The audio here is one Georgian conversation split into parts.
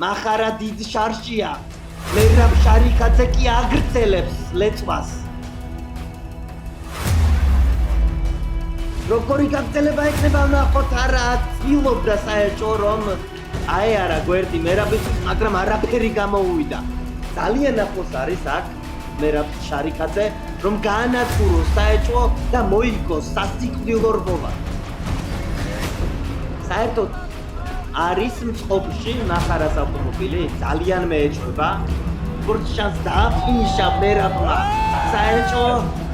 მახარა დიდ შარშია. მერაბ შარიკაძე კი აგრძელებს ლეწვას. როგორი გაგრძელება ექნება ნახოთ არა ცდილობდა საერთო რომ აი არა გვერდი მერაბისთვის მაგრამ არაფერი გამოუვიდა. ძალიან ახლოს არის აქ მერაბ შარიკაძე რომ გაანადგუროს საერთო და მოიგოს სასიკვდილო რბოლა. საერთოდ არის მწყობში მახარას ავტომობილი ძალიან მეეჭვება. როგორც შანს დააფინიშა მერაბმა საერთო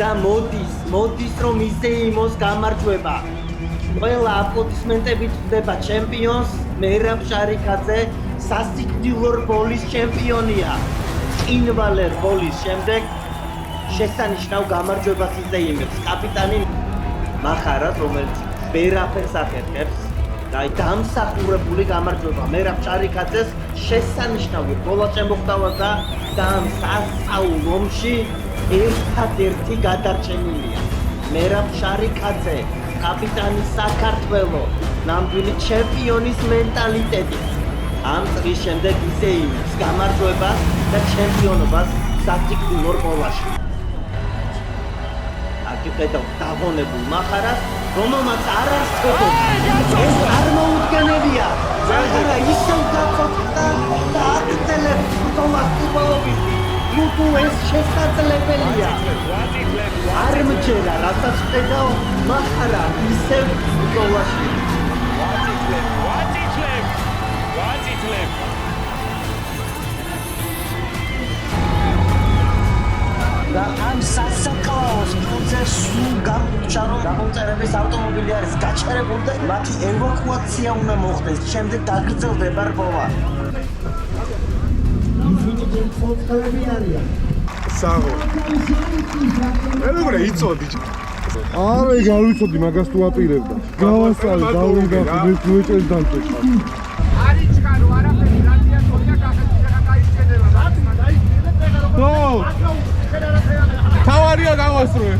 და მოდის რომ ისე იმოს გამარჯვება. ყველა აპლოდისმენტებით ხვდება ჩემპიონს მერაბ შარიკაძე სასიკვდილო რბოლის ჩემპიონია. წინვალე რბოლის შემდეგ შესანიშნავ გამარჯვებას იზეიმებს კაპიტანი მახარას რომელიც ვერაფერს ახერხებს და დამსახურებული გამარჯვება მერაბ შარიკაძეს შესანიშნავი რბოლა შემოხდავა და ამ სასწაულ ომში ერთადერთი გადარჩენილია მერაბ შარიკაძე კაპიტანი საქართველო ნამდვილი ჩემპიონის მენტალიტეტით. ამ წრის შემდეგ იზეიმებს გამარჯვებას და ჩემპიონობას სასიკვდილო რბოლაში. აკეთებდა დაღონებულ მახარას, რომელმაც არ არსებობს ეს წარმოუდგენელია. მახარა ისევ გაწოხდა და აგრძელებს ბრძოლას უბაობით. ნუ ეს შესაძლებელია. არ მჯერა რასაც ხედავ მახარა ისევ ბრძოლაში. და ამ სასაკლაოს პროცესს გამჭარო გამომწერების ავტომობილი არის გაჩერებული და მათი ევაკუაცია უნდა მოხდეს. შემდეგ დაგრძელდება რბოლა. საღო. მეგობრე იწოდი. არა გავიცოდი მაგას თუ აპირებდა. გავასწავლე გავიდა მეჭერს დამჭერდა. არის ჩქარო არაფერი რადია თორია გახეთქება გაიჩენდება. ნო. თავარია გავასწრე.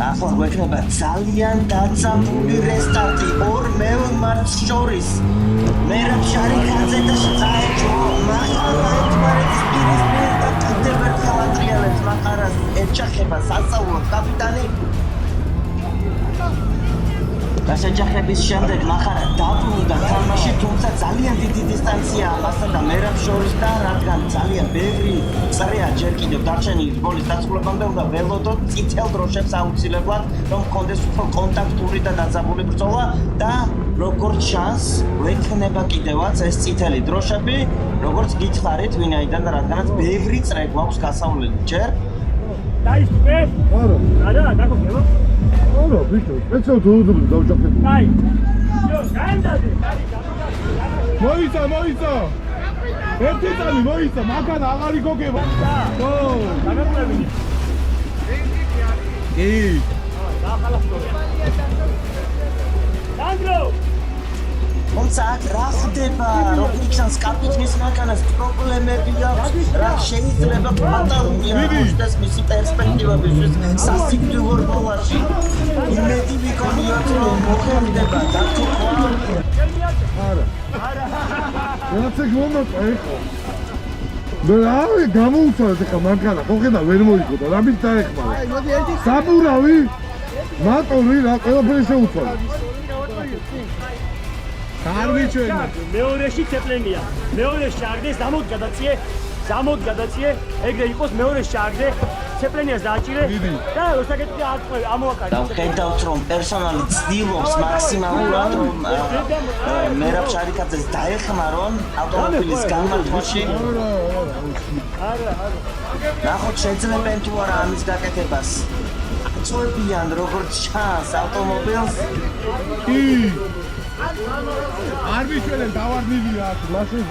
ახლა გვექნება ძალიან დაწამული რესტარტი ორ მემართ შორის. მერაბ შარიკაძე და საერთო მახარა ერთმანეთს პირისპირ და კიდევ ერთხელ ატრიალებს მახარას ეჯახება სასწაულო კაპიტანი. დასაჯახების შემდეგ მახარა დაბრუნდა თამაში, თუმცა ძალიან დიდი დისტანციაა მასა და მერაბ შორის და რადგან ძალიან ბევრი წრეა ჯერ კიდევ დარჩენილი რბოლის დასრულებამდე უნდა ველოდოთ წითელ დროშებს აუცილებლად რომ ჰქონდეს უფრო კონტაქტური და დაძაბული ბრძოლა და როგორც ჩანს ვექნება კიდევაც ეს წითელი დროშები როგორც გითხარით ვინაიდან და რადგანაც ბევრი წრე გვაქვს გასავლელი ჯერ დაიწყე? არა, დაგოგებო. არა, ბიჭო, სპეციალურად უძებდი დავჭაფები. აი. გაენდადი. მოიცა. ერთი წამი მოიცა, მაგან აღარ იგოგება. ო, დაგაყურებინი. კი. დაახალახო. დანდრო. თუმცა აქ რა ხდება, როგორც ჩანს კაპიტნის მანქანას პრობლემები აქვს, რა შეიძლება პატარული აღმოჩნდეს მისი პერსპექტივებისთვის სასიკვდილო რბოლაში. იმედი ვიქონიოთ, რომ მოხდება დათქვა. არა. რაცე მომაყვა ეხლა. მე რავი გამოუცვალეთ ეხლა მანქანა, ხოხედა ვერ მოიგო და რამის დაეხმარა. საბურავი? მატორი რა ყველაფერი შეუცვალე. გარვიჩვენა მეორეში ცეპლენია მეორეში აგდეს ზამოდ გადაციე ეგრე იყოს მეორეში აგდე ცეპლენიას დააჭირე და რუსაკეთი ამოაკარგე და ხედავთ რომ პერსონალი ცდილობს მაქსიმალურად რომ მერაბ შარიკაძეს დაეხმარონ ავტომობილის გამართვაში არა ნახოთ შეძლებენ თუ არა ამის გაკეთებას აწვევიან როგორც ჩანს ავტომობილს კი არ მიჩვენენ დავარდნილია აქ მაშინ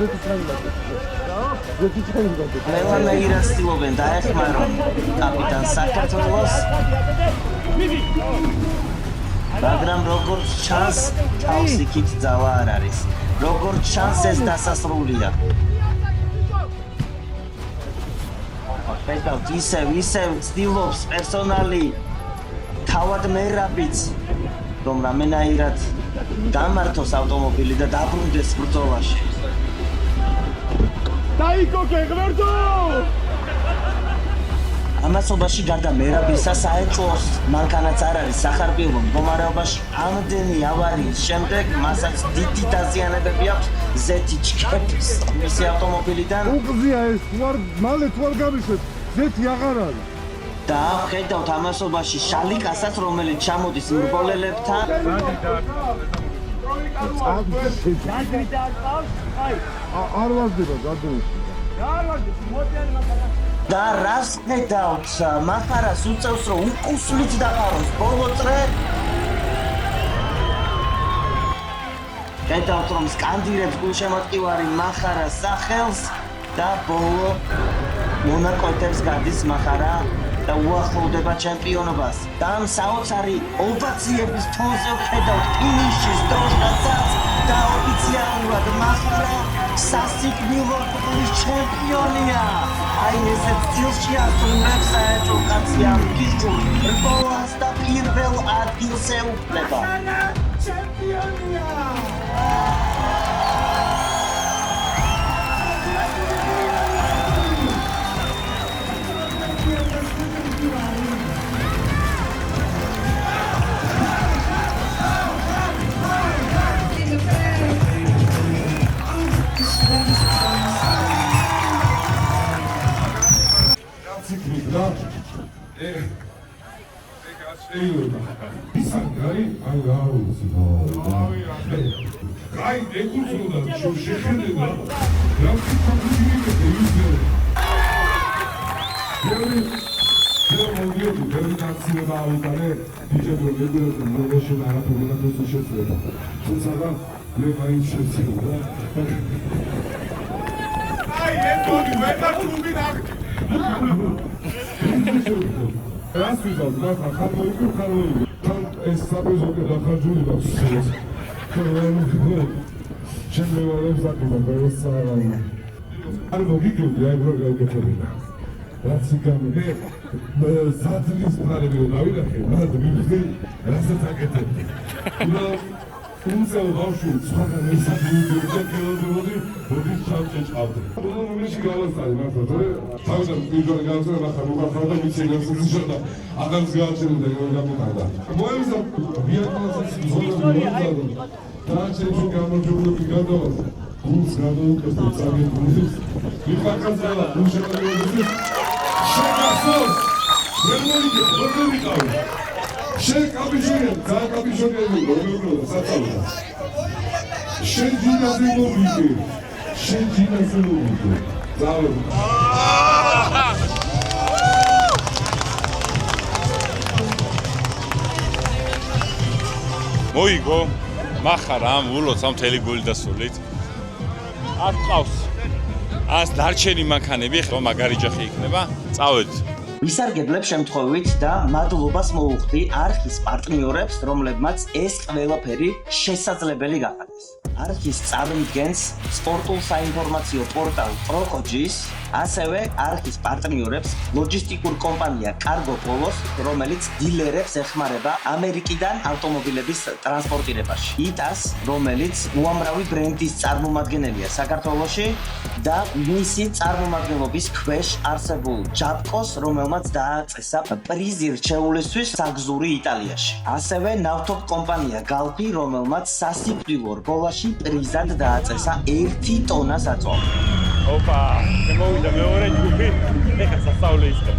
ზეთიჩხანდა ყველანაირად ცდილობენ დაეხმარონ კაპიტან საქართველოს მაგრამ როგორც ჩანს თავს იქით ძალა არ არის როგორც ჩანს ეს დასასრულია ხედავთ ისევ ცდილობს პერსონალი თავად მერაბიც რომ რამენაირად გამართოს ავტომობილი და დაბრუნდეს ბრძოლაში. დაიკო გეღმერთო! ამასობაში გარდა მერაბისა საეჭვოს მანქანაც არ არის სახარბიელო მდგომარეობაში. ამდენი ავარიის შემდეგ მასაც დიდი დაზიანებები აქვს ზეთი ჩქეფის მისი ავტომობილიდან უყზია ეს მალე თუ არ გამიშვეთ ზეთი აღარ არის. და ხედავთ ამასობაში შალიკასაც რომელიც ჩამოდის მრბოლელებთან არ ვაზდება გადაუშვი. და რას ხედავთ მახარას უწევს რომ უკუსლით დაფაროს ბოლო წრე ხედავთ რომ სკანდირებს გულშემატკივარი მახარას სახელს და ბოლო მონაკვეთებს გადის მახარა და უახლოვდება ჩემპიონობას და ამ საოცარი ოვაციების ფონზე ხედავთ ფინიშის დროშასაც და ოფიციალურად მახარა სასიკვდილო ტურნირის ჩემპიონია. აი ესე სტილში ასრულებს საერთო კაცი ამ გიჟულ რბოლას და პირველ ადგილს ეუფლება. ჩემპიონია! Ai, e cultura, şu şehirde de yaptık kapıcıyı getirdi. Yani oluyordu, benim taksime bağlıkları dice bölgede böyle şeyler yapıyorlar, nasıl şey söylüyor. Sonra ne kayıp şey söylüyor. Ay, ne oldu? Ben de kulübün hakkı. Raz güzel, bak kalmayı. Tam esnafız o kadar harcıyor da tutuyoruz. Şimdi var hep zaten böyle sağlam. Hani bu gidiyor ya buraya getirdim. Rasikam ne satırız para veriyor. Öyle ki, ne de bir şey rasa takete. Buna Unsa başu, sonra ne satıyor diye kırıldı. Bu bir şarkı çaldı. Bunun bir şey kalırsa mesela tabii bir gün gelsin bakalım bakalım bir şey gelsin dışarıda. Adam ziyarətini də görürəm. Bu yüzden bir yakalasak sonra bir lazım. Daha çok yağmurculuğu bir gada var. Bu sıradan kısmı sabit bulunuz. Bir bakasala, bu şekilde bulunuz. Şakasız. Vermeyi bakın bir tane. Kapışıyor, kapışıyor diyor. Satalım. Nasıl oldu? Nasıl oldu? Sağ olun. მოიგო მახარა ამ ულოც ამ მთელი გული და სულით არ ყავს ას დარჩენი მანქანები ხო მაგარი ჯახი იქნება წავედით ვისარგებლებ შემთხვევით და მადლობას მოუხდი არხის პარტნიორებს რომლებმაც ეს ყველაფერი შესაძლებელი გახადეს არხის წარმომადგენს სპორტულ საინფორმაციო პორტალ პროკოჯის ასევე არხის პარტნიორებს ლოჯისტიკურ კომპანია კარგო პოლოს რომელიც დილერებს ეხმარება ამერიკიდან ავტომობილების ტრანსპორტირებაში იტას რომელიც უამრავი ბრენდის წარმომადგენელია საქართველოში და მისი წარმომადგენლობის ქვეშ არსებულ ჯაპკოს რომელმაც დააწესა პრიზი რჩეულისთვის საგზური იტალიაში ასევე ნავთობ კომპანია გალფი რომელმაც სასიკვდილო რბოლაში პრიზად დააწესა 1 ტონა საწვავი ოპა შემოვიდა მეორე ჯგუფი ეხა სასწავლე ისე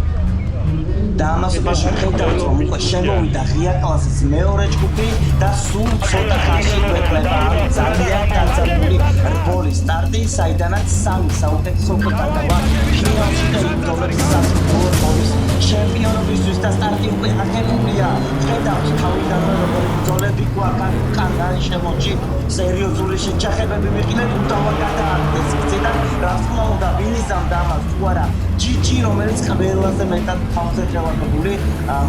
და ამასობაში ხედავთ რომ უკვე შემოვიდა ღია კლასის მეორე ჯგუფი და სულ ცოტა ხანში გვეკლება ძალიან განსაკუთრებული რბოლის სტარტი საიდანაც სამი საუკეთესო უკეთდება ფინალში დაიბრძოლებს სასწავლო რბოლის ჩემპიონობისთვის და სტარტი უკვე აღებულია ხედავთ თავიდანვე როგორი ბრძოლები გვაქვს კანაი შემოჭი სერიოზული შეჯახებები მიყიდეთ უდავა გადაარდეს გზიდან რა თქმა უნდა ვინიზამ და ამას თუ არა ჯიჯი რომელიც ყველაზე მეტად თავზე შევაკებული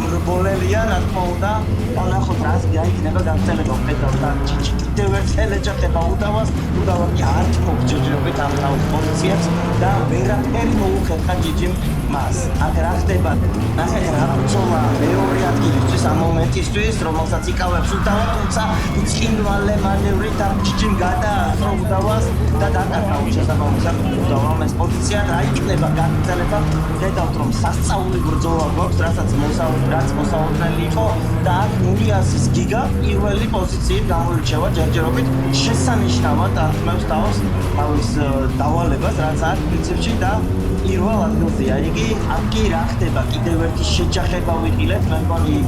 მრბოლელია რა თქმა უნდა და ნახოთ რას გაიქნება გაგრძელება პედალს და ჯიჯი კიდევ ერთხელ ეჯახება უდავას კი არ მოგჯერჯერობით ამ თავის პოზიციებს და ვერაფერი მოუხერხა ჯიჯიმ მას აქ რა ხდება ნახეთ რა ბრძოლა მეორე ადგილისთვის ამ მომენტისთვის რომელსაც იკავებს უდავა თუმცა ცხინვალე მანევრით ამ ჯიჯიმ გადაასწრო უდავას და დაკარგა უშესაბამისად უდავამ ეს პოზიცია რა იქნება გაგრძელება ხედავთ რომ სასწაული ბრძოლა გვაქვს რასაც მოსაუბრებელი იყო და აქ ნულიასის გიგა პირველი პოზიციით გამოირჩევა ჯერჯერობით შესანიშნავად ართმევს თავს თავის დავალებას რაც აქ პრინციპში და პირველ ადგილზეა იგი აქ კი რა ხდება კიდევ ერთი შეჯახება ვიყილეთ მე მგონი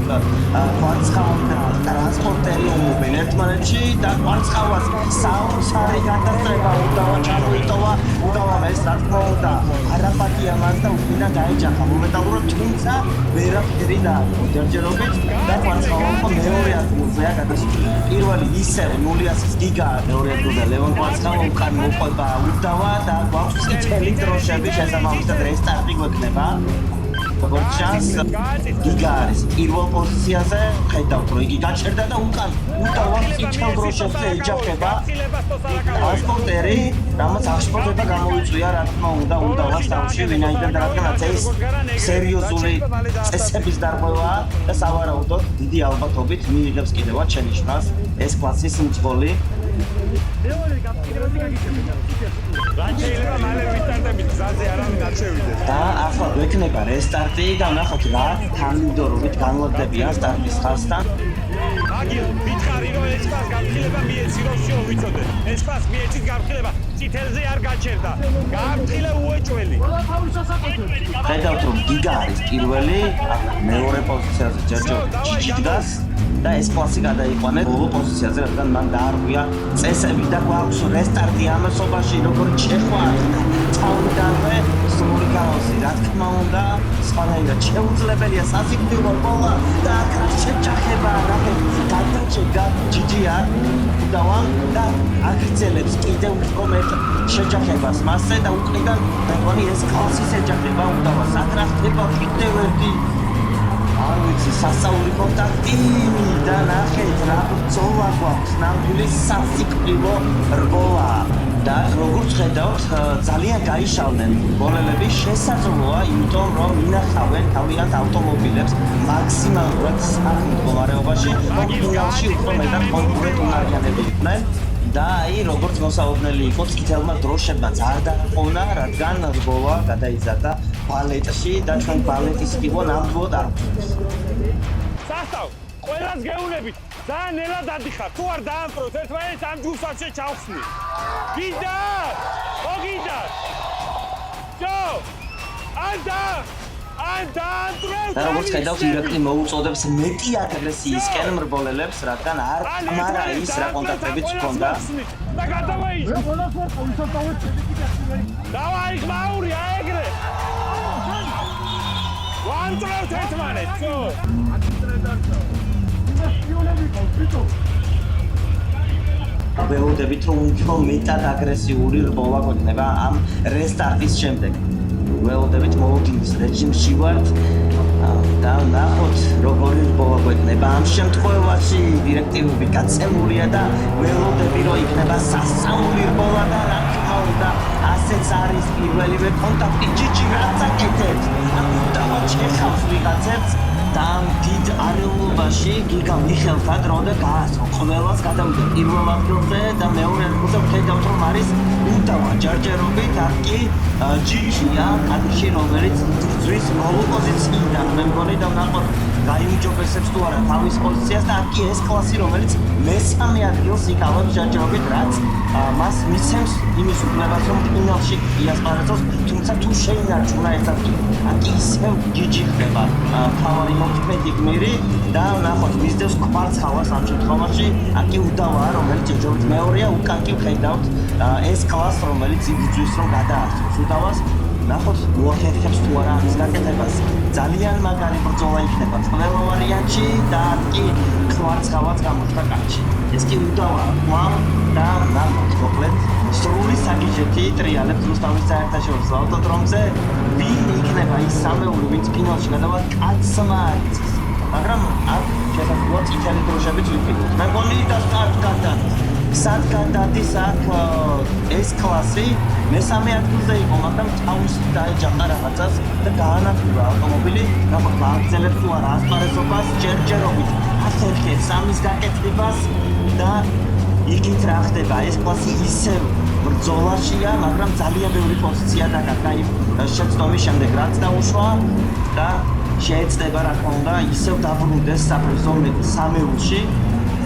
კვარცხავი და ტრანსპორტერი ომობენ ერთმანეთში და კვარცხავას საოცარი გადასწრება უდავა ჩამოიტოვა უდავამ ეს რა თქმა უნდა არაფატია მას და უკინა დაეჯახა მომენტალურად თუმცა ვერაფერი დააყო ჯერჯერობით და კვარცხავამ მეორე ადგილზეა გადასული პირველი ისევ ნულიასის გიგა მეორე ადგილზე ლევონ კვარცხავა უკან მოყვება უდავა და გვაქვს წითელი დროშები შესაბამისად რესტარტი გვექნება როგორც ჩანს გიგა არის პირველ პოზიციაზე ხედავთ რომ იგი გაჩერდა და უკან უდავა წითელ დროშებზე ეჯახება ტრანსპორტერი რამაც აღშფოთება გამოიწვია რა თქმა უნდა უდავას თავში ვინაიდან რადგანაც ეს სერიოზული წესების დარღვევაა და სავარაუდოდ დიდი ალბათობით მიიღებს კიდევაც შენიშვნას ეს კლასის მძღოლი და ახლა გვექნება რესტარტი და ნახოთ რა თანმიმდევრობით განლაგდებიან სტარტის ხაზთან აგილ ვითხარი რომ ეს ფას გაფრთხილება მიეცი რომ შო ვიცოდე ეს ფას მიეცით გაფრთხილება წითელზე არ გაჩერდა გაფრთხილე უეჭველი ხედავთ რომ გიგა არის პირველი მეორე პოზიციაზე ჯერჯერობით ჯიჯი დგას და ეს კლასი გადაიყვანეთ ბოლო პოზიციაზე რადგან მან დაარღვია წესები და გვაქვს რესტარტი ამასობაში როგორც შეხვდა თავიდანვე სრული ქაოსი რა თქმა უნდა სხვანაირად შეუძლებელია სასიკვდილო ბოლა და აქ რა შეჯახება ნახეთ გადაჭერდა ჯიჯია უდავამ და აგრძელებს კიდევ უფრო მეტ შეჯახებას მასზე და უკრიდან მეგონი ეს კლასის ეჯახება უდავას აქ რა ხდება კიდევ ერთი არ ვიცი სასწაული კონტაქტი და ნახეთ რა ბრძოლა გვაქვს ნამდვილი სასიკვდილო რბოლა და როგორც ხედავთ ძალიან გაიშალდნენ ბოლელები შესაძლოა იმიტომ რომ ინახავენ თავიანთ ავტომობილებს მაქსიმალურად სახ მდგომარეობაში ფინალში უფრო მეტად კონკურენტუნარიანები იყვნენ და აი როგორც მოსაუბრებელი იყო წითელმა დროშებმაც არ დაყოვნა რადგან რბოლა გადაიზარდა ბალეტში და ჩვენ ბალეტის იყო ნამდვილად არ ვწევს სასტავ ყველას გეუნებით ძალიან ნელად ადიხარ თუ არ დაამყროთ ერთმანეთს ამ ჯგუფსავში ჩავხსნი გინდა მოგინდა ჯო ანდა და როგორც ხედავთ ირაკლი მოუწოდებს მეტი აგრესიისკენ მრბოლელებს რადგან არ მარა ის რა კონტაქტებიც ჰქონდა და გადავაიჭ დავაი მაური აეგრე ვანტრევთ ერთმანეთს ჯო ველოდებით რომ უფრო მეტად აგრესიული რბოლა გვექნება ამ რესტარტის შემდეგ ველოდებით მოლოდინის რეჟიმში ვართ და ნახოთ როგორი რბოლა გვექნება ამ შემთხვევაში დირექტივები გაცემულია და ველოდები რომ იქნება სასწაული რბოლა და რა თქმა უნდა ასეც არის პირველივე კონტაქტი ჯიჯი რაც აკეთებს ამიტომ ჩეხავს ვიღაცებს და დიდ არეულობაში გიგა მიხელთა დრო და გაასწრო ყველას გადავიდა პირველ ადგილზე და მეორე ადგილზე ხედავთ რომ არის უდავა ჯერჯერობით აქ კი ჯიჯია კადრში რომელიც ძვის ბოლო პოზიციიდან მე მგონი და ნახოთ გაიმჯობესებს თუ არა თავის პოზიციას და აქ კი ეს კლასი რომელიც მესამე ადგილს იკავებს ჯერჯერობით რაც მას მისცემს იმის უფლებას რომ ფინალში იასპარეზოს თუმცა თუ შეინარჩუნა ეს ადგილი აქ ისევ ჯიჯი ხდება თავი მოფიქრეთ გმირი და ნახოთ მისდევს კვარცხავას ამ შემთხვევაში აქ კი უდავაა რომელიც ჯერჯერობით მეორეა უკან კი ხედავთ ეს კლასს რომელიც იგრძვის რომ გადაასწროს უდავას ნახოთ მოახერხებს თუ არა ამის გაკეთებას ძალიან მაგარი ბრძოლა იქნება ყველა ვარიანტში და კი კვარცხავაც გამოხდა კაცი. ეს კი უდავა კვლავ და ნახოთ მოკლედ სრული საგიჟეთი ტრიალებს რუსთავის საერთაშორისო ავტოდრომზე ვინ იქნება ის სამეული ვინც ფინალში გადავა კაცმა იცის. მაგრამ აქ შესაძლოა წითელი დროშებიც ვიფიქროთ. მე მგონი და სად გადადის აქ ეს კლასი მესამე ადგილზე იყო, მაგრამ თავის დაეჯახა რაღაცას და გაანადგურა ავტომობილი, გამოხდა აგზელებს თუ არა ასპარეზობას ჯერჯერობით 1-1 სამის გაკეთებას და იქით რა ხდება ეს კლასი ისევ ბრძოლაშია, მაგრამ ძალიან ბევრი პოზიცია დაგაკა იმ შეცდომის შემდეგ რაც დაუშვა და შეეცდება რა თქმა უნდა ისევ დაბრუნდეს საფრთხო სამეულში.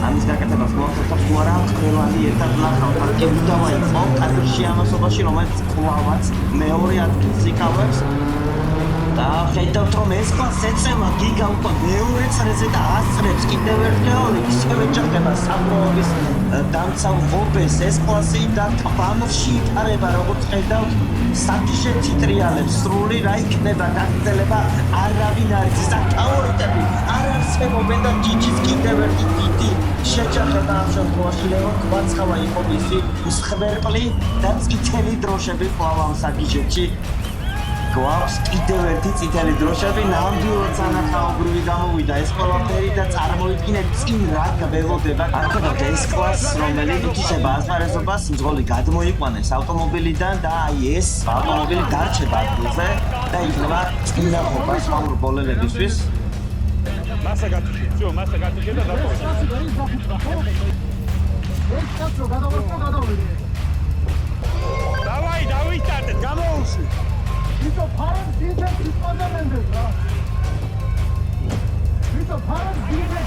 ამის გაკეთებას მოახერხებს თუ არა ყველანი ერთად ნახავთ, მაგრამ კი უდავა იყო კადრში ამასობაში, რომელიც კვლავაც მეორე ადგილს იკავებს და ხედავთ რომ ეს კლასი ეწევა გიგა უკვე მეორე წრეზე და ასწრებს კიდევ ერთხელ ისევ ეჯახება საფრთხის დამცავ ოპეს ეს კლასი და თბამში იტარება როგორც ხედავთ საგიჟეთი ტრიალებს სრული რა იქნება გაგრძელება არავინ არ იცის და ფავორიტები არ არსებობენ და ჯიჯის კიდევ ერთი დიდი შეჯახება ამ შემთხვევაში ლევან კვარცხავა იყო მისი მსხვერპლი და წითელი დროშები კვლავ ამ საგიჟეთში გვაქვს კიდევ ერთი წითელი დროშები ნამდვილად სანახაობრივი გამოვიდა ეს ყველაფერი და წარმოიდგინეთ წინ რა ველოდება აქედან ეს კლასს რომელიც უთიშება ასპარეზობას მძღოლი გადმოიყვანეს ავტომობილიდან და აი ეს ავტომობილი დარჩება ადგილზე და იქნება წინააღმობა სხვა ბოლელებისთვის მასა გატიშე და დატოვე დავაი დავისტარტეთ გამოუშვი Vito parents didn't respond to that. Vito parents didn't.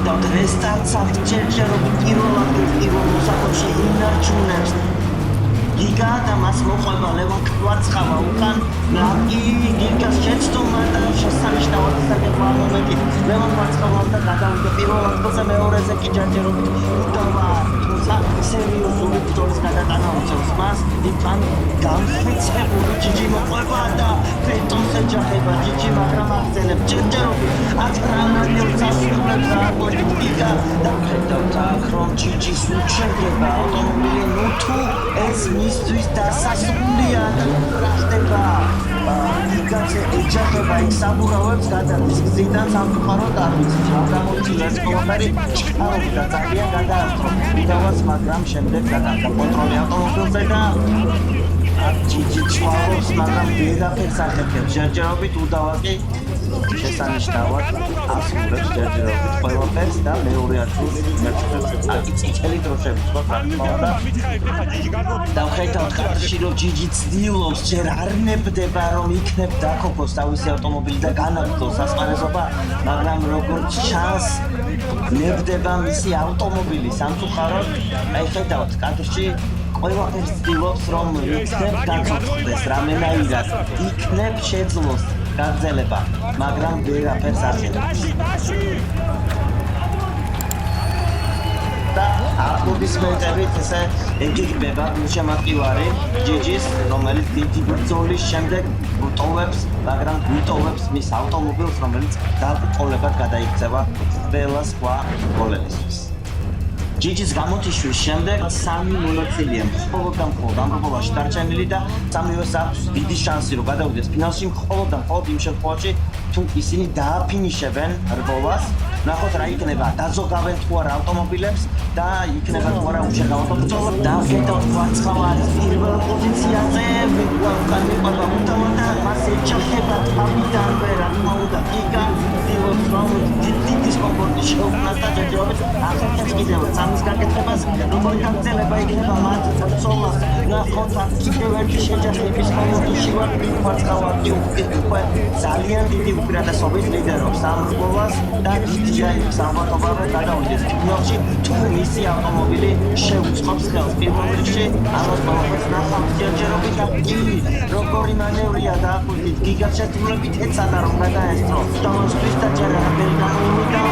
და რესტარტს ჯერჯერობით პირველ მოსახვებში ინარჩუნებს გიგა და მას მოყვება ლევან კვარცხავა უკან ლაკი გიგას შეცდომა და შესანიშნავად საკითხვა მომენტი ლევან კვარცხავამ და გადავიდა პირველ ადგილზე მეორეზე კი ჯერჯერობით უდავა თუმცა სერიოზული ბრძოლის გადატანა უწევს მას იქან განხეთებული ჯიჯი მოყვება და ბეტონს ეჯახება ჯიჯი მაგრამ აღწელებს ჯერჯერობით აქ რამოდენიმე სასწრაფოდ დააკვირდით გიგა და ხედავთ აქ რომ ჯიჯის უჩერდება ავტომობილი ნუ თუ ეს მისთვის დასასრულია და რა ხდება გიგაჩე ეჯახება იქ საბურავებს გადადის გზიდან სამწუხაროდ არ ვიცით რა გამოიწვია ეს ყველაფერი ჩქარობდა ძალიან გადაასწრო უდავას მაგრამ შემდეგ გადადა კონტროლი ავტომობილზე და ჯიჯი ცვალობს მაგრამ ვერაფერს ახერხებს ჯერჯერობით უდავა კი შესანიშნავად ასრულებს ჯერჯერობით ყველაფერს და მეორე ადგილს მერჩევებს წითელი დროშების სხვა და ხედავთ ხარში რომ ჯიჯი ცდილობს ჯერ არ ნებდება რომ იქნებ დაქოფოს თავისი ავტომობილი და განაგრძოს ასპარეზობა მაგრამ როგორც ჩანს ნებდება მისი ავტომობილი სამწუხაროდ აი ხედავთ კადრში ყველაფერს ცდილობს რომ იქნებ დაქოფდეს რამენაირად იქნებ შეძლოს გაგრძელება, მაგრამ ვერაფერს არ შეძლებს. და აპლოდისმენტებით ესე ეგიგება გულშემატკივარი ჯიჯის, რომელიც დიდი ბრძოლის შემდეგ გუტოვებს, მაგრამ გუტოვებს მის ავტომობილს, რომელიც დაბრკოლებად გადაიქცევა ყველა სხვა ბოლელისთვის. ჯიჯის გამოთიშვის შემდეგ სამი მონაწილეა მხოლოდ და მხოლოდ ამრობობაში დარჩენილი და სამივეს აქვს დიდი შანსი რომ გადავიდეს ფინალში მხოლოდ და მხოლოდ იმ შემთხვევაში თუ ისინი დააფინიშებენ რბოლას ნახოთ რა იქნება დაზოგავენ თუ არა ავტომობილებს და იქნება თუ არა უშედეგო ბრძოლა და ხედავთ კვარცხავა პირველ პოზიციაზე უკან მიყვება უდავა და მას ეჯახება თავიდანვე რა თქმა უნდა გიგა ცდილობს რომ დიდი დისკომფორტი შეუქმნას და ჯერჯერობით ახერხებს კიდევ ამის გაკეთებას როგორი გაგრძელება იქნება მათ ბრძოლას ნახოთ აქ კიდევ ერთი შეჯახების მომენტში ვარ კვარცხავა კი უკვე ძალიან დიდი უპირატესობით ლიდერობს ამ ბრძოლას და დიდია ის ამბატობავე გადავიდეს ფინალში თუ მისი ავტომობილი შეუწყობს ხელს პირველ რიგში ამას ყველაფერს ნახავთ ჯერჯერობით და კი როგორი მანევრია დააკვირდით გიგას შეძულებით ეცადა რომ გადაესწრო დავასწრის და ჯერ არ გამოიმიდა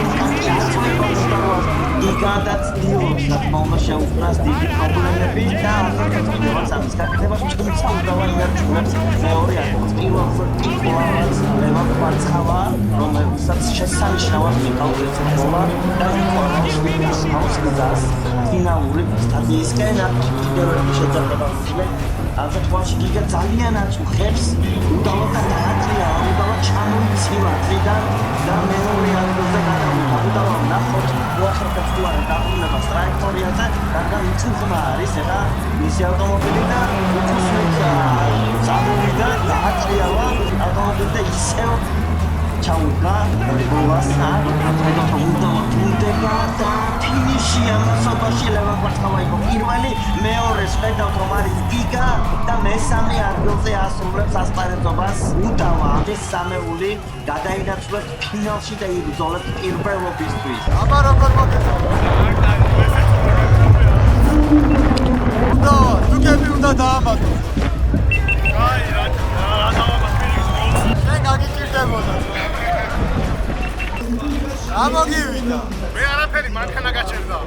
იგადაც დილობს და თქმა უნდა შეუქმნას დიდი პრობლემები და ახალგაზრდობაც ამის გაკეთებაში თუმცა უდავა ინარჩუნებს მეორე აკეთებს პირველ ტიპოვანს ლევან კვარცხავა რომელსაც შესანიშნავად მიყავდეს მოვა და იქონოს აუცილებლად ფინალური სტადიისკენ კიდევ ერთი შეჯაბრება ვუწმე ამ შემთხვევაში გიგა ძალიან აწუხებს უდავა და დაატრია უდავა ჩამოიცივა წიდან და მეორე ადგილზე გადავიდა უდავა ნახოთ უახლოეს თუ არა დაბრუნებას ტრაექტორიაზე რადგან უწუხმა არის ეხა მისი ავტომობილი და უწუხმეა წამოვიდა დაატრიალა ავტომობილი და ისევ ჩაუდგა ბოლოსა ამიტომ უდავა ბრუნდება და ფინიში ამასობაში ლევან კვარცხავა იყო პირველი მეორეს ხედავთ რომ არის გიგა და მესამე ადგილზე ასრულებს ასპარეზობას უდავა ეს სამეული გადაინაცვლეს ფინალში და იბრძოლებს პირველობისთვის აბა როგორ მოგეწონა უდავა თუკები უნდა დაამატო აი რა დაამატო შენ გაგიჭირდებოდა ამოგივიდა მე არაფერი მანქანა გაჩერდა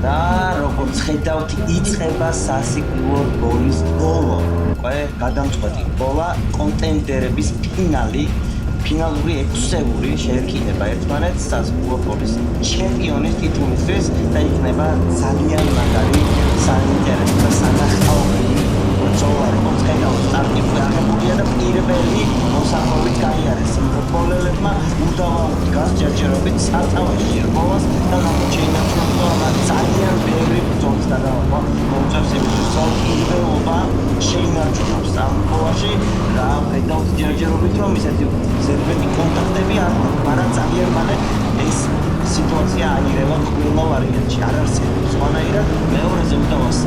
და როგორც ხედავთ იწყება სასიკვდილო ბოლის ბოლო ყე გადამწყვეტი ბოლა კონტენდერების ფინალი ფინალური 6-ევრი შეერკინება ერთმანეთს სასიკვდილო ბოლის ჩემპიონის ტიტულისთვის და იქნება ძალიან მაგარი საინტერესო და სანახაობრივი ბრძოლა როგორც ხედავთ სტარტი აღებულია და პირველი მოსახლეობით გაიარეს ფუტბოლელებმა უდავა უდგას ჯერჯერობით სათავეში ერბოლას და გამოჩენილა ძალიან ბევრი ბრძოლის გადაღება მოუწევს იმისთვის რომ პირველობა შეინარჩუნოს ამ ბრძოლაში და ხედავთ ჯერჯერობით რომ ისეთი ზერბენი კონტაქტები არ მაგრამ ძალიან მალე ეს სიტუაცია აირევა ყველა ვარიანტში არ არსებობს სხვანაირად მეორეზე უდავას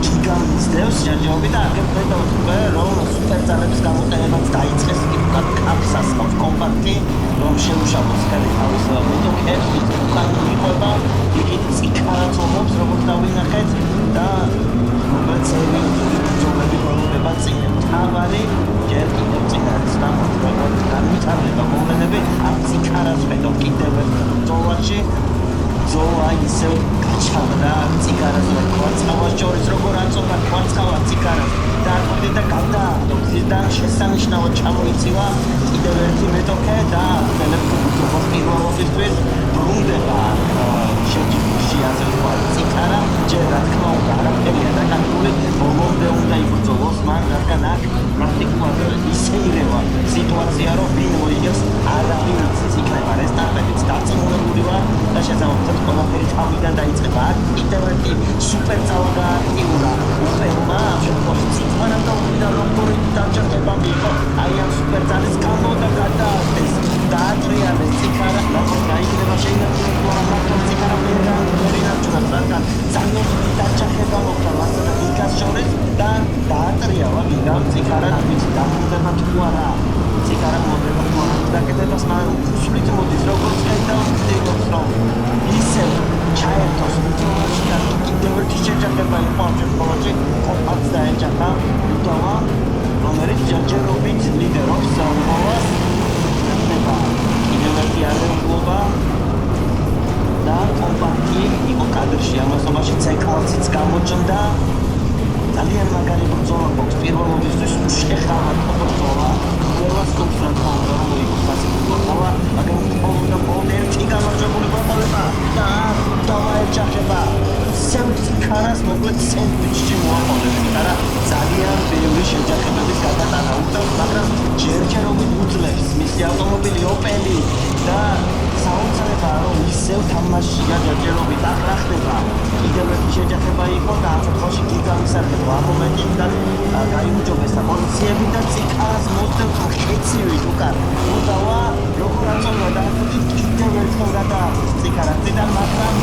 გიგამ მისდევს ჯერჯერობით და აქ ხედავთ რომ სუპერძალების გამოყენებაც დაიწყეს იქნებ კაფსას ხავს კომპაქტი რომ შეუშალოს ხელი თავის მოტოკებს უკან მიყვება იქით წიქარაც ომობს როგორც დავინახეთ და მოგვეცემი ბრძოლები პრობლემა წინ თავარი ჯერ კიდევ წინ არის დამოუკიდებლად განვითარება მოვლენები ამ წიქარას ხედავ კიდევ ერთ ბრძოლაში ზოა ისევ გაჩაღდა ციგარას და კვარცხავას შორის როგორ აწონა კვარცხავა ციგარას და აკვირდა და გადააგდო ზიდან შესანიშნავად ჩამოიცივა კიდევ ერთი მეტოქე და ტელეფონის პირველობისთვის ბრუნდება შეჯიბში ასე ვთქვათ ციგარა ჯერ რა თქმა უნდა არაფერია დაკარგული ბოლომდე უნდა იბრძოლოს მან რადგან აქ პრაქტიკულად ისე ირევა სიტუაცია რომ ვინ მოიგებს არავინ იცის იქნება რესტარტებიც დაწინებული ვარ და შესაძლოა ყველაფერი თავიდან დაიწყება აქ კიდევ ერთი სუპერძალა გააქტიურა უპერმა შემთხვევაში მანამ და უკიდან როგორი დაჭერება მიიღო აი ამ სუპერძალის გამო და გადაასდეს დაატრიალეს ციგარა როგორ გაიქნება შეიძლება მაგრამ ციგარა მერინარჩუნებს რადგან ძალიან დაჭერება მოხდა მასა და გიგას შორის და დაატრიალა გიგამ ციგარა ამით დამკვირდება თუ არა ციგარა მოდება თუ არა დაკეთებას მაგრამ სულით მოდის როგორც ხედავთ რომ ისევ ჩაერთოს ბრძოლაში და კიდევ ერთი შეჯაბრება იყო ამ შემთხვევაში კომპაქტს დაეჯახა უდავა რომელიც ჯერჯერობით ლიდერობს ბრძოლას იქნება კიდევ ერთი აღებულობა და კომპაქტი იყო კადრში ამასობაში ცეკვაციც გამოჩნდა ძალიან მაგარი ბრძოლა გვაქვს პირველობისთვის შეხავათ ბრძოლა ყველას გვაქვს რა თქმა უნდა რომ იყოს სასიკვდილო ბრძოლა მაგრამ უნდა ბოლო ერთი გამარჯვებული ბრძოლა და დააეჯახება სემციკარას მოკლედ სენდვიჩში მოაყოლეს და ძალიან ბევრი შეჯახებების გადატანა უწევს მაგრამ ჯერჯერობით უძლებს მისი ავტომობილი ოპელი და საოცრება რომ ისევ თამაშია ჯერჯერობით ახლა ხდება კიდევ ერთი შეჯახება იყო და ამ შემთხვევაში გიგამისარგებლო ამ მომენტით და გაიუმჯობეს პოლიციები და ციკარას მოსდევს ხეცივით უკან უდავა როგორ აწონა და კიდევ ერთხელ გადაახვეს ციკარას ძიდან მაგრამ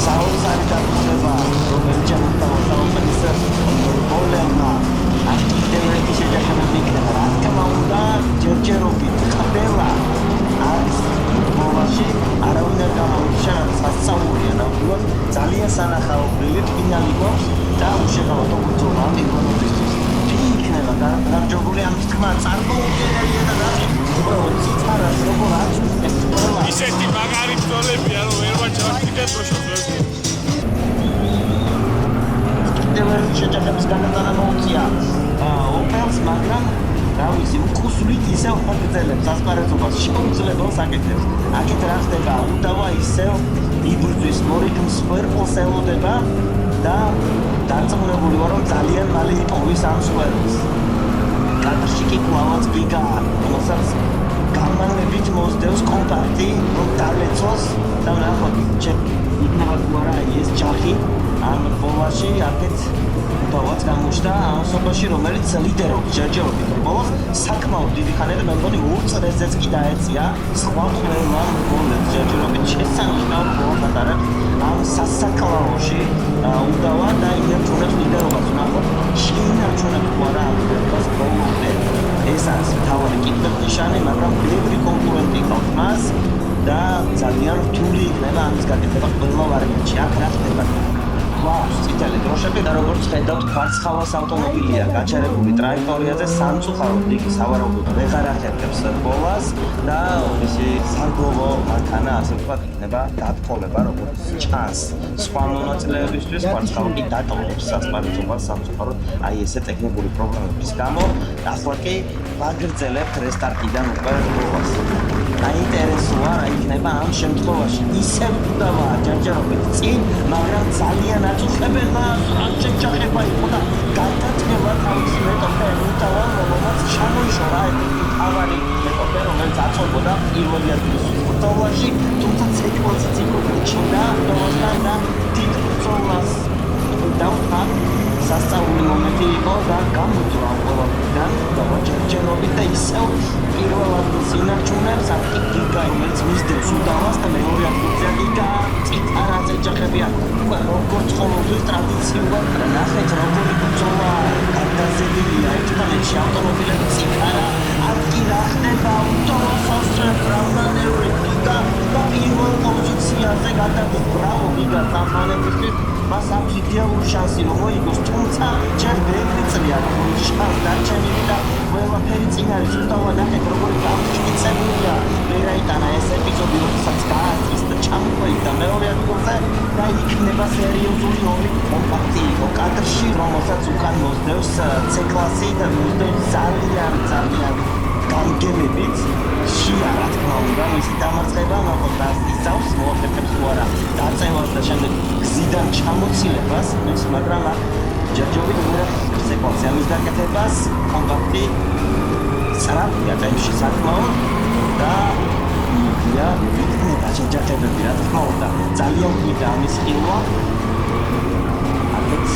საოცარი დაბრუნება რომელიც შემოთავაზა საუბრის პრობლემა აქ კიდევ ერთი შეჯახებები იქნება რა თქმა უნდა ჯერჯერობით ხდება არის ბოლოში არავინ არ გამოიჩა სასწაულია და უბრალოდ ძალიან სანახაობრივი ფინალი გვაქვს და უშეღავად ბრძოლა პირველობისთვის იქნება გამარჯვებული ამის თქმა წარმოუდგენელია და უბრალოდ ციცარას როგორ აქვს ეს ყველა ისეთი მაგარი ბრძოლებია რომ ვერ კიდევ ერთი შეჯახების განატანა მოუწია ოპელს, მაგრამ რა ვიცი, უკუსვლით ისევ აგრძელებს ასპარეზობას, შეუძლებელ საკითხებს. აქეთ რა ხდება? უდავა ისევ იბრძვის მორიგმს სპერპლს ელოდება და დარწმუნებული ვარ, რომ ძალიან მალე იპოვის ამ სპერპლს. კადრში კი კვლავაც გიგა, რომელსაც გამანებით მოსდევს კონტაქტი, რომ დალეცოს და ნახოთ, იქნება თუ არა ეს ჯახი ამ ბოლაში აქეთ უდავაც გამოჩნდა ამ სოფელში, რომელიც ლიდერობს ჯერჯერობით. ბოლოს საკმაოდ დიდი ხანია, მე მგონი 2 წელზეც კი დაეწია სხვა ყველა გოლებს ჯერჯერობით შესანიშნავ გოლს ატარებს ამ სასაკლაოში უდავა და ინერჩუნებს ლიდერობას. ნახოთ, შეინარჩუნებს თუ არა ამ გოლს ბოლომდე. ეს არის მთავარი კითხვანიშანი, მაგრამ ბევრი კონკურენტი ჰყავს მას და ძალიან რთული იქნება ამის გაკეთება ყველა ვარიანტში. აქ რა ხდება? გვაქვს წითელი დროშები და როგორც ხედავთ, კვარცხალას ავტომობილია გაჩერებული ტრაექტორიაზე სამწუხაროდ იგი სავარაუდოდ ვეღარ ახერხებს ბოლას და ისი სარგოლო მანქანა ასე ვთქვათ იქნება დათხოვება როგორც ჩანს. სხვა მონაწილეებისთვის კვარცხალი კი დატოვებს ასპარეზობას სამწუხაროდ აი ესე ტექნიკური პრობლემების გამო. ახლა კი ვაგრძელებთ რესტარტიდან უკვე ბოლას. აინტერესოა რა იქნება ამ შემთხვევაში. ისევ უდავაა ჯერჯერობით წინ, მაგრამ ძალიან აწუხებელა შეჯახება იყო და გადაწყვეტა თავისი მეტოქე უდავა, რომელმაც ჩამოიშორა თავარი მეტოქე, რომელიც აწოლბოდა პირველი ადგილის ბრძოლაში, თუმცა ცეკველს ციკლობდა უდავასთან და დიდ ბრძოლას დაუხმა. სასწაული მომენტი იყო და გამოძრა ყველაფერთან უდავა ჯერჯერობით და ისევ პირველ ადგილს ინარჩუნებს აქ გიგა, რომელიც მისდევს უდავას და მეორე ადგილზე გიგა წითარაზე ჯახებია. უკვე როგორც ყოველთვის ტრადიციულად ნახეთ როგორი ბრძოლა გადაზიდილია ერთმანეთში ავტომობილები წითარა. აქ კი რა ხდება? უდავას ასწრებს რამანევრი გიგა და პირველ პოზიციაზე გადადის. ბრავო გიგა სამხანებისთვის. მას აქვს იდეალური შანსი რომ მოიგოს, თუმცა ჯერ ბევრი წლია შანსი დარჩენილი და ყველაფერი წინ არის. უდავა ნახეთ როგორი გამჭკიცებულია. ვერაიტანა ეს ეპიზოდი როდესაც გააწვის და ჩამოყვება მეორე ადგილზე და იქნება სერიოზული ომი კომპაქტი იყო კადრში, რომელსაც უკან მოსდევს C-კლასი და მოსდევს ძალიან გამგემებით შია რა თქმა უნდა მისი დამარცხება, მაგრამ ისავს მოახერხებს თუ არა დაწევას და შემდეგ გზიდან ჩამოცილებას, მაგრამ ჯერჯერობით უღრებს C-კლასი ამის გაკეთებას კომპაქტი სწრაფია ტემპში საკმაოდ და იქნება შეჯახებები რა თქმა უნდა ძალიან დიდია ამის ყილვა. აქეთ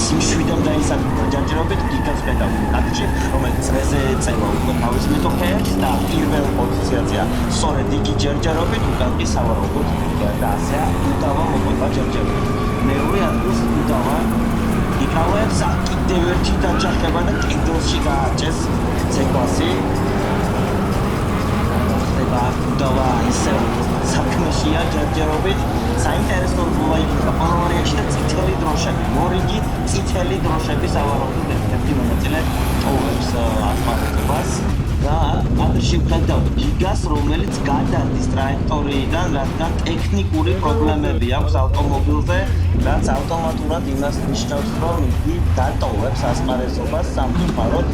სიმშვიდემ დაისახა ჯერჯერობით გიგას პედალი კადრში, რომელიც წრეზე ეწევა უკვე თავის მეტოქეებს და პირველ პოზიციაზეა სწორედ იგი ჯერჯერობით, უკან კი სავარაუდოდ და ასე უდავა მოყვება ჯერჯერობით. მეორე ადგილს უდავა იკავებს კიდევ ერთი დაჯახება და კედელში გააჭეს C-კლასი. უდავა ისევ საქმეშია ჯერჯერობით. საინტერესო როლა იქნება ყველა ვარიანტში და წითელი დროშები, მორიგი წითელი დროშები სავარაუდოდ ერთ-ერთი მონაწილე ტოვებს ასპარეზობას და კადრში ვხედავთ გიგას, რომელიც გადადის ტრაექტორიიდან, რადგან ტექნიკური პრობლემები აქვს ავტომობილზე, რაც ავტომატურად იმას ნიშნავს, რომ იგი დატოვებს ასპარეზობას სამწუხაროდ.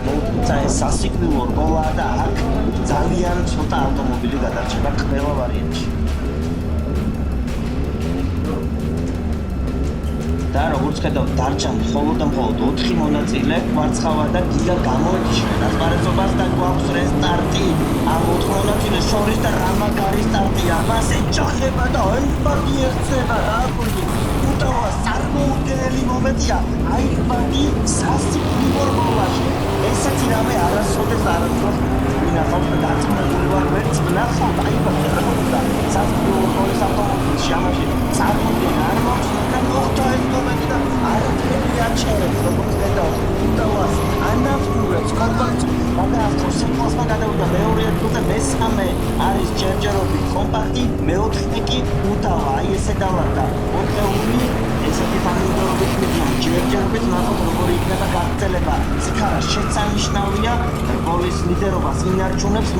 თუმცა ეს სასიკვდილო როლაა და აქ ძალიან ცოტა ავტომობილი გადარჩება ყველა ვარიანტში. და როგორც ხედავთ, დარჩა მხოლოდ 4 მონაწილე, კვარცხალა და გიგა გამოიჩნენ ასპარეზობას და გვაქვს რესტარტი. ამ 4 მონაწილეს შორის და რა მაგარი სტარტია. მას ეჯახება და აი ბაგი ერთება რა გული. უდავა სარგოუდელი მომენტია. აი ბაგი სასიკვდილო როლაში. ესეთი რამე არასოდეს ვინახავთ და დაწმუნებული ვარ ვერც ვნახავ. აი ბაგი რა მოხდა? სასიკვდილო როლის ავტომობილში ამაში წარმოდგენა არ მაქვს და მოხდა ეს მომენტი და არაფერი არ ჩერებს, როგორც ხედავთ უდავას ანაფტურებს კომპაქტს, გადაასწრო სეკვასმა გადავიდა მეორე ადგილზე მესამე არის ჯერჯერობით კომპაქტი მეოთხე კი უტავა აი ესე დავარდა ორყეული ესეთი თანმიმდევრობით მიდიან ჯერჯერობით ნახოთ როგორი იქნება გაგრძელება ციხარა შეცანიშნავია რბოლის ლიდერობას ინარჩუნებს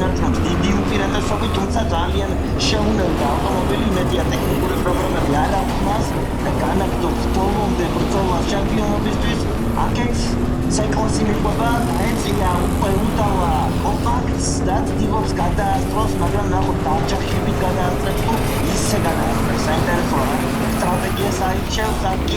დიდი უპირატესობით თუმცა ძალიან შეუნელდა ავტომობილი მეტია ტექნიკური პრობლემები არ აქვს მას და განაგრძობს ბოლომდე ბრძოლას ჩემპიონობისთვის აქეთ C-კლასი მიყვება ეწია უკვე უტავა კომპაქტს და ტიპობს გადაასწროს მაგრამ ნახოთ დაჯახებით გადაასწრებს თუ ისე გადაასწრებს საინტერესოა სტრატეგიას აირჩევს აქ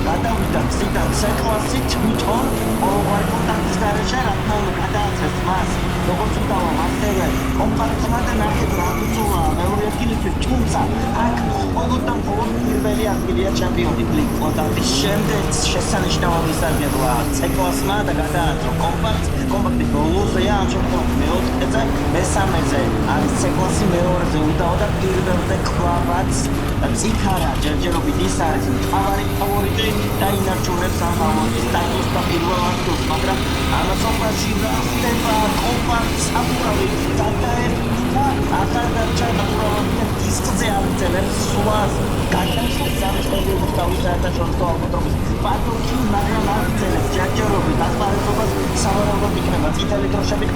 გადავიდა გზიდან C-კლასი თვითონ ყოველგვარი კონტაქტის გარეშე რა თქმა უნდა გადაასწრებს მას როგორც უტავა მასევე კომპაქტმა და ნახეთ რა ბრძოლა მეორე ადგილისთვის თუმცა აქ მხოლოდ და მხოლოდ პირველი ადგილია ჩემპიონი კლიკ კონტაქტის შემდეგ შესანიშნავი სარგებლოა C-კლასმა და გადაასწრო კომპაქტი ბოლოზეა ამ შემთხვევაში მეოთხეზე მესამეზე არის C-კლასი მეორეზე უტავა და პირველზე კლავაც ციხარა ჯერჯერობით ის არის მთავარი ფავორიტი და ინარჩუნებს ამ ფავორიტის ტაიტლს და პირველ ადგილს მაგრამ ამასობაში რა ხდება კომპაქტს აბურავი დადაერთა ახალგაზრდა უბრალოდ დისკზე აღწევს სულას გადასვლას სამწეულოს თავისაერთაშორისო ავტომობილის პატოკი მაგრამ აღწევს ჯერჯერობით ასპარეზობას სავარაუდოდ იქნება წითელი დროშები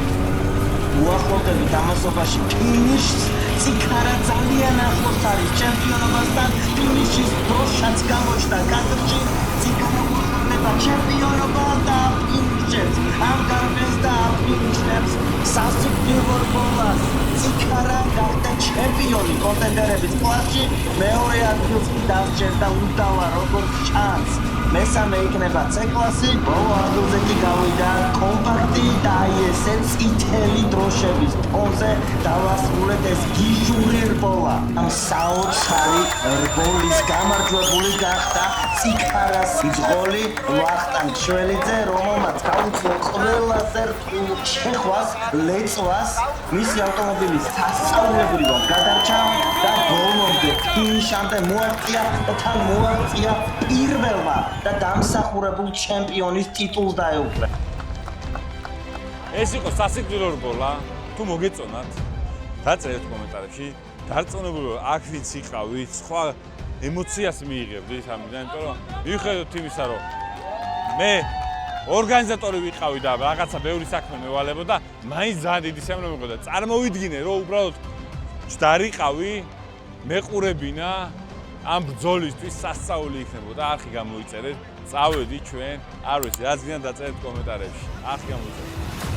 უახლოვდებით ამასობაში ფინიშს ციხარა ძალიან ახლოს არის ჩემპიონობასთან ფინიშის დროშაც გამოჩნდა კადრში ციხარა უახლოვდება ჩემპიონობას და ფინიშებს ამ გარბენს და ფინიშებს სასიკვდილო რბოლას ციხარა გახდა ჩემპიონი კონტენდერების კლასში მეორე ადგილს კი დასჯერდა უტავა როგორც ჩანს მესამე იქნება C-კლასი, ბოლო ადგილზე კი გავიდა კომპაქტი და აი ესე წითელი დროშების ფონზე დავასრულეთ ეს გიჟური რბოლა. ამ საოცარი რბოლის გამარჯვებული გახდა ციხარას მძღოლი ვახტანგ შველიძე, რომელმაც გაუძლო ყველაზე რთულ შეხვას, ლეწვას, მისი ავტომობილის სასწაულებრივად გადარჩა და ბოლომდე ფინიშამდე მოაღწია და თან მოაღწია პირველმა და დამსახურებულ ჩემპიონის ტიტულს დაეუფლა. ეს იყო სასიკვდილო რბოლა. თუ მოგეწონათ, დაწერეთ კომენტარებში. დარწმუნებული აქ ვინც იყავით, სხვა ემოციას მიიღებდით ამიდან, იმიტომ რომ მიუხედავად იმისა, რომ მე ორგანიზატორი ვიყავი და რაღაცა ბევრი საქმე მევალებოდა, მაინც ძალიან დიდი სიამოვნება მქონდა. წარმოვიდგინე, რომ უბრალოდ ჯდარიყავი, მეყურებინა ამ ბრძოლისთვის სასწაული იქნებოდა. არხი გამოიწერეთ, წავედით ჩვენ, არ ვიცი, რაც გინდა დაწერეთ კომენტარებში. არხი გამოიწერეთ.